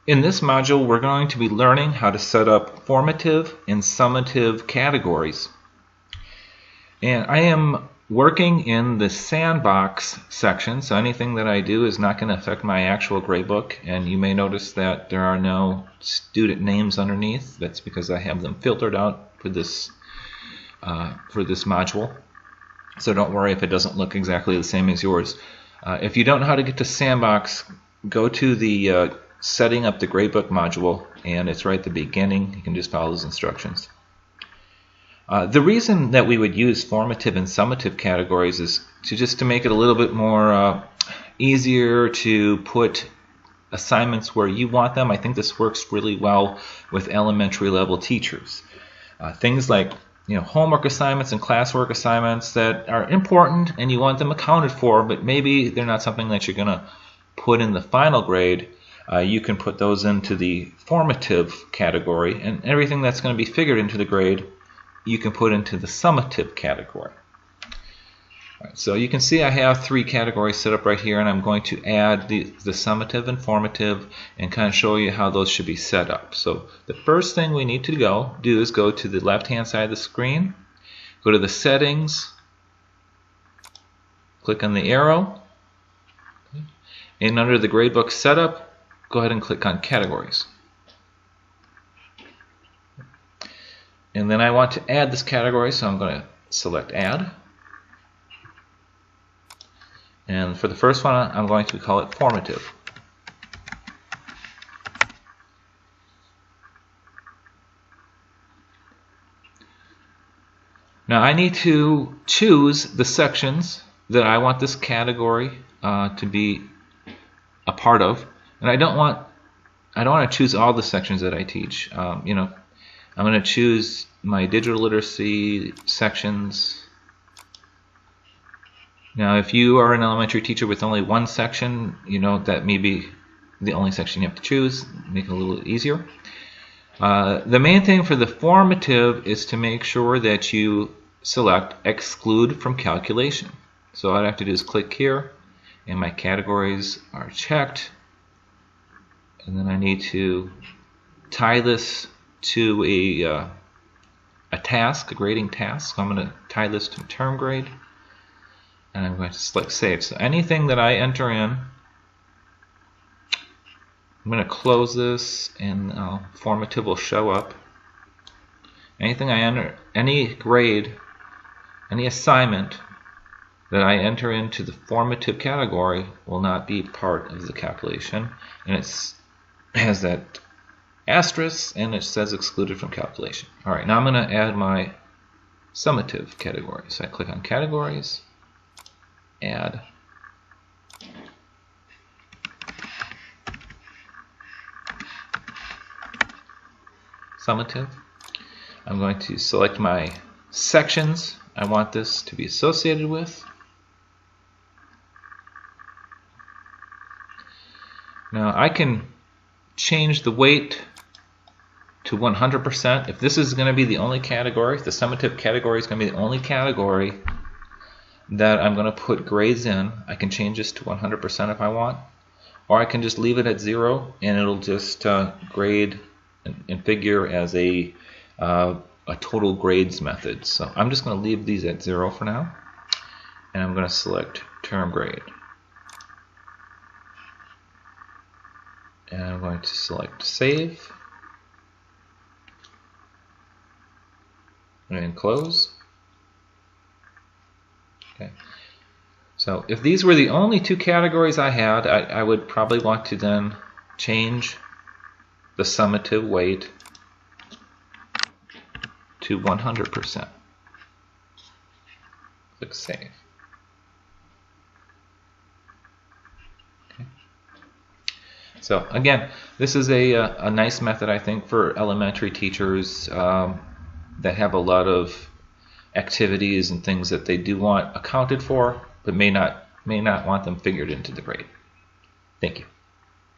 In this module, we're going to be learning how to set up formative and summative categories. And I am working in the sandbox section, so anything that I do is not going to affect my actual gradebook. And you may notice that there are no student names underneath. That's because I have them filtered out for this module. So don't worry if it doesn't look exactly the same as yours. If you don't know how to get to sandbox, go to the setting up the gradebook module, and it's right at the beginning. You can just follow those instructions. The reason that we would use formative and summative categories is to make it a little bit more easier to put assignments where you want them. I think this works really well with elementary level teachers. Things like homework assignments and classwork assignments that are important and you want them accounted for, but maybe they're not something that you're going to put in the final grade. You can put those into the formative category, and everything that's going to be figured into the grade you can put into the summative category. All right, so you can see I have three categories set up right here, and I'm going to add the summative and formative and kind of show you how those should be set up. So the first thing we need to do is go to the left hand side of the screen, go to the settings, click on the arrow, and under the gradebook setup, go ahead and click on categories. And then I want to add this category, so I'm going to select add. And for the first one, I'm going to call it formative. Now I need to choose the sections that I want this category to be a part of. And I don't want to choose all the sections that I teach. I'm going to choose my digital literacy sections. Now, if you are an elementary teacher with only one section, that may be the only section you have to choose. Make it a little easier. The main thing for the formative is to make sure that you select exclude from calculation. So all I have to do is click here, and my categories are checked. And then I need to tie this to a task, a grading task. So I'm going to tie this to term grade, and I'm going to select save. So anything that I enter in, I'm going to close this, and formative will show up. Anything I enter, any grade, any assignment that I enter into the formative category will not be part of the calculation, and it has that asterisk and it says excluded from calculation. Alright, now I'm going to add my summative category. So I click on categories, add, summative. I'm going to select my sections I want this to be associated with. Now I can change the weight to 100%. If this is going to be the only category, if the summative category is going to be the only category that I'm going to put grades in, I can change this to 100% if I want. Or I can just leave it at 0 and it'll just grade and figure as a total grades method. So I'm just going to leave these at 0 for now, and I'm going to select term grade. And I'm going to select save and close. Okay. So if these were the only two categories I had, I would probably want to then change the summative weight to 100%. Click save. So again, this is a nice method, I think, for elementary teachers that have a lot of activities and things that they do want accounted for, but may not want them figured into the grade. Thank you.